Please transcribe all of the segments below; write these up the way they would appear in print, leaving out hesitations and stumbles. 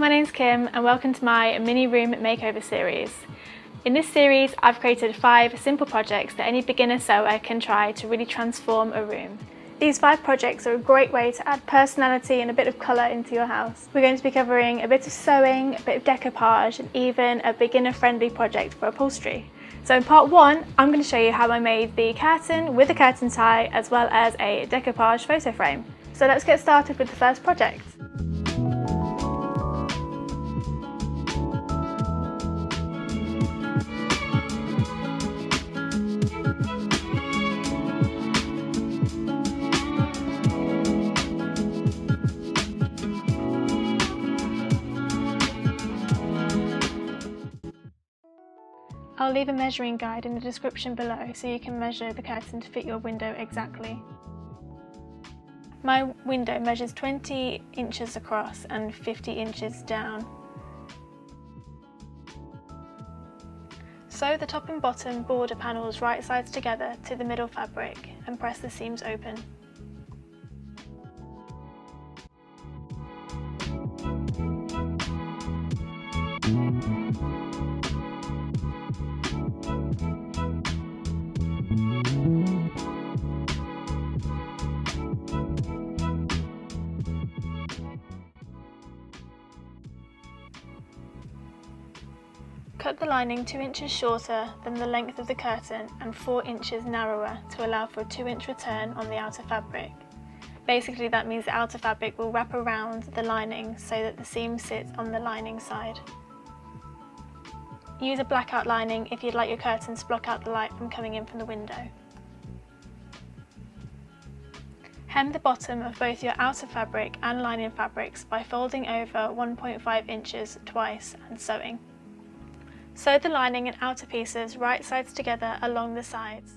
my name's Kim and welcome to my mini room makeover series. In this series I've created 5 simple projects that any beginner sewer can try to really transform a room. These 5 projects are a great way to add personality and a bit of colour into your house. We're going to be covering a bit of sewing, a bit of decoupage and even a beginner friendly project for upholstery. So in part 1 I'm going to show you how I made the curtain with a curtain tie as well as a decoupage photo frame. So let's get started with the first project. I'll leave a measuring guide in the description below so you can measure the curtain to fit your window exactly. My window measures 20 inches across and 50 inches down. Sew the top and bottom border panels right sides together to the middle fabric and press the seams open. Cut the lining 2 inches shorter than the length of the curtain and 4 inches narrower to allow for a 2-inch return on the outer fabric. Basically that means the outer fabric will wrap around the lining so that the seam sits on the lining side. Use a blackout lining if you'd like your curtains to block out the light from coming in from the window. Hem the bottom of both your outer fabric and lining fabrics by folding over 1.5 inches twice and sewing. Sew the lining and outer pieces right sides together along the sides.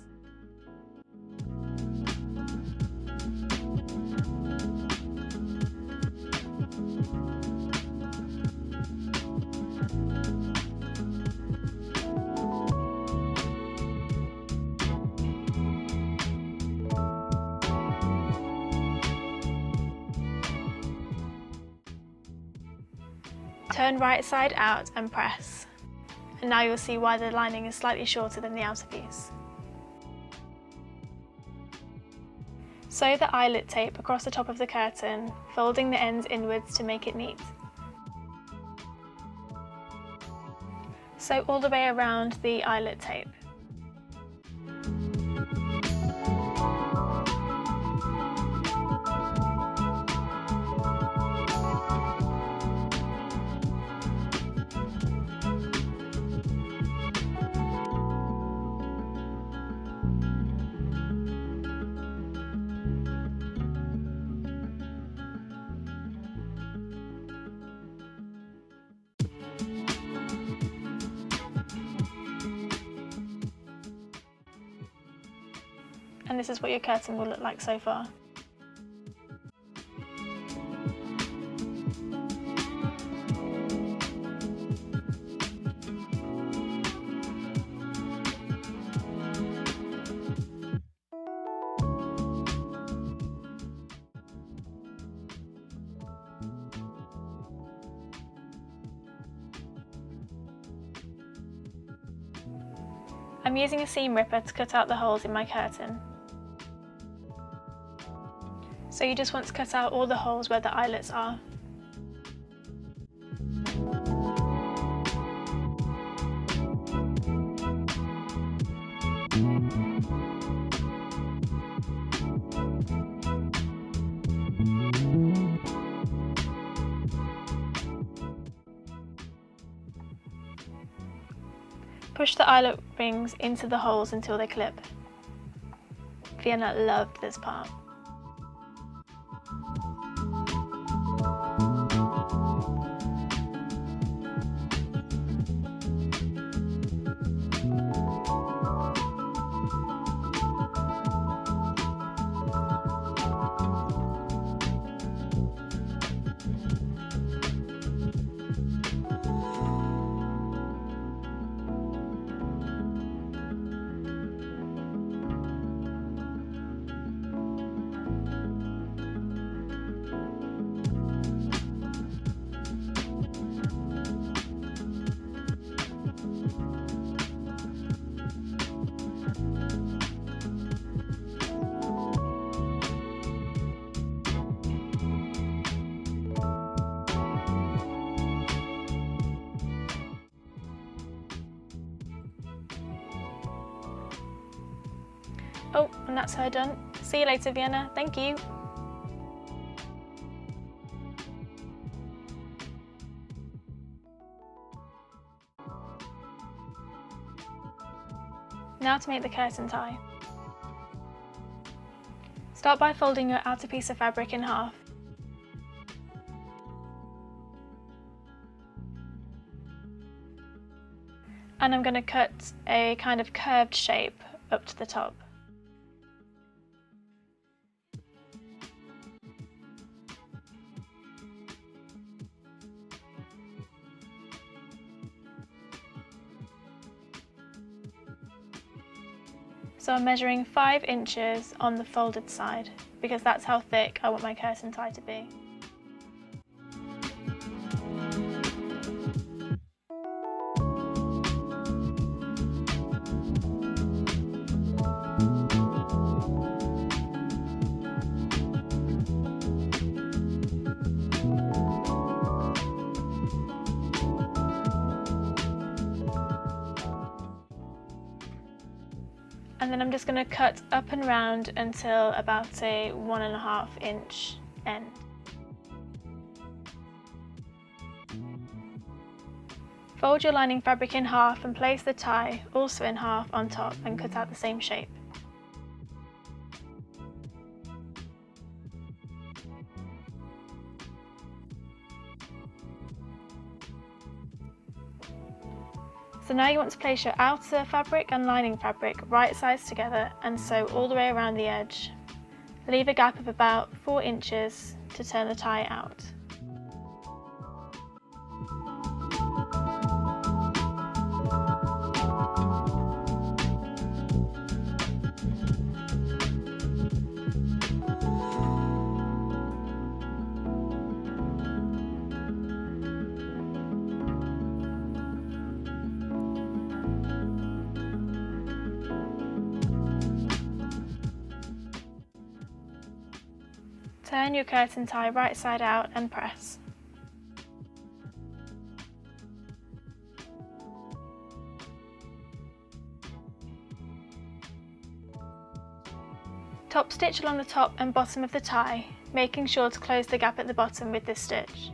Turn right side out and press. And now you'll see why the lining is slightly shorter than the outer piece. Sew the eyelet tape across the top of the curtain, folding the ends inwards to make it neat. Sew all the way around the eyelet tape. And this is what your curtain will look like so far. I'm using a seam ripper to cut out the holes in my curtain. So you just want to cut out all the holes where the eyelets are. Push the eyelet rings into the holes until they clip. Fiona loved this part. Oh, and that's her done. See you later, Vienna. Thank you. Now to make the curtain tie. Start by folding your outer piece of fabric in half. And I'm going to cut a kind of curved shape up to the top. So I'm measuring 5 inches on the folded side because that's how thick I want my curtain tie to be. And then I'm just going to cut up and round until about a 1.5 inch end. Fold your lining fabric in half and place the tie also in half on top and cut out the same shape. So now you want to place your outer fabric and lining fabric right sides together and sew all the way around the edge. Leave a gap of about 4 inches to turn the tie out. Turn your curtain tie right side out and press. Top stitch along the top and bottom of the tie, making sure to close the gap at the bottom with this stitch.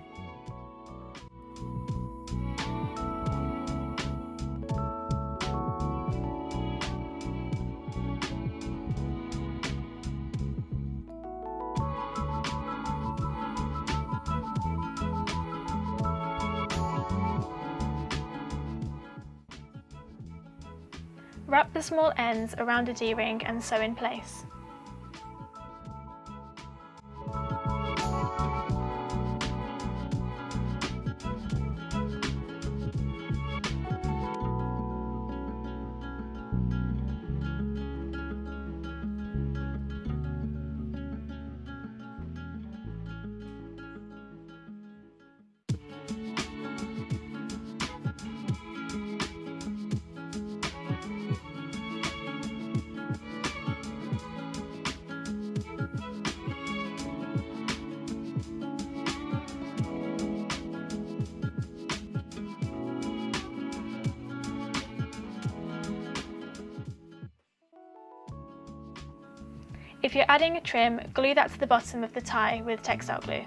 Wrap the small ends around a D-ring and sew in place. If you're adding a trim, glue that to the bottom of the tie with textile glue.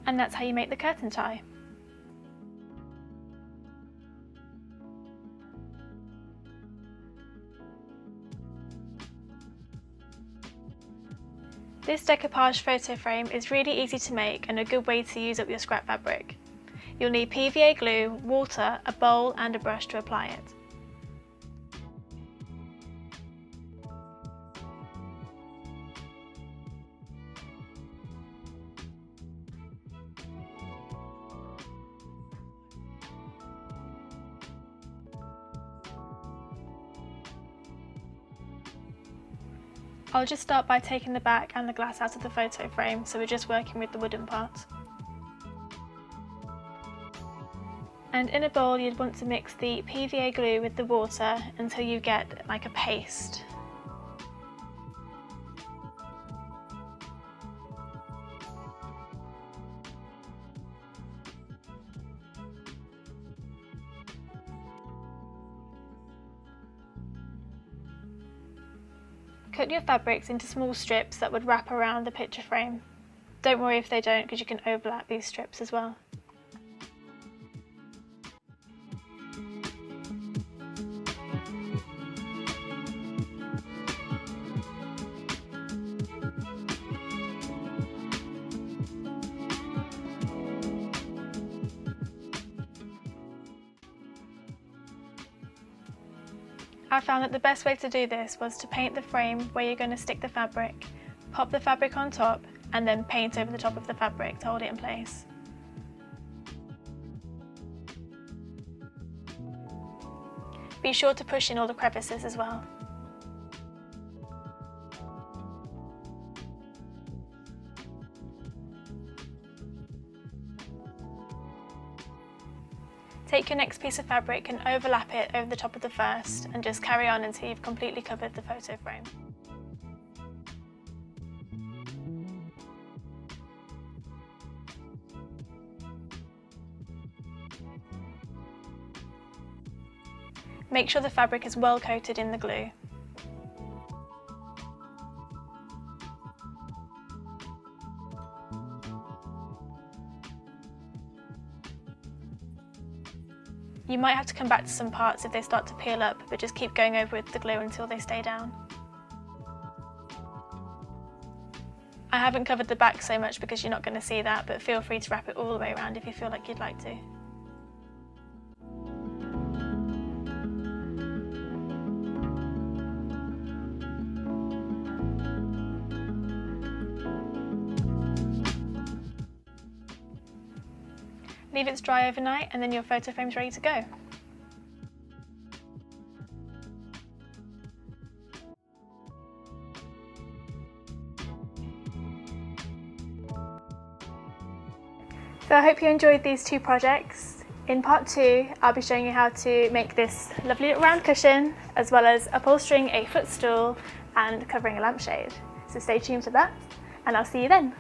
And that's how you make the curtain tie. This decoupage photo frame is really easy to make and a good way to use up your scrap fabric. You'll need PVA glue, water, a bowl and a brush to apply it. I'll just start by taking the back and the glass out of the photo frame, so we're just working with the wooden part. And in a bowl you'd want to mix the PVA glue with the water until you get like a paste. Cut your fabrics into small strips that would wrap around the picture frame. Don't worry if they don't, because you can overlap these strips as well. I found that the best way to do this was to paint the frame where you're going to stick the fabric, pop the fabric on top and then paint over the top of the fabric to hold it in place. Be sure to push in all the crevices as well. Take your next piece of fabric and overlap it over the top of the first and just carry on until you've completely covered the photo frame. Make sure the fabric is well coated in the glue. You might have to come back to some parts if they start to peel up, but just keep going over with the glue until they stay down. I haven't covered the back so much because you're not going to see that, but feel free to wrap it all the way around if you feel like you'd like to. Leave it to dry overnight and then your photo frame's ready to go. So I hope you enjoyed these two projects. In part 2, I'll be showing you how to make this lovely little round cushion, as well as upholstering a footstool and covering a lampshade. So stay tuned for that, and I'll see you then.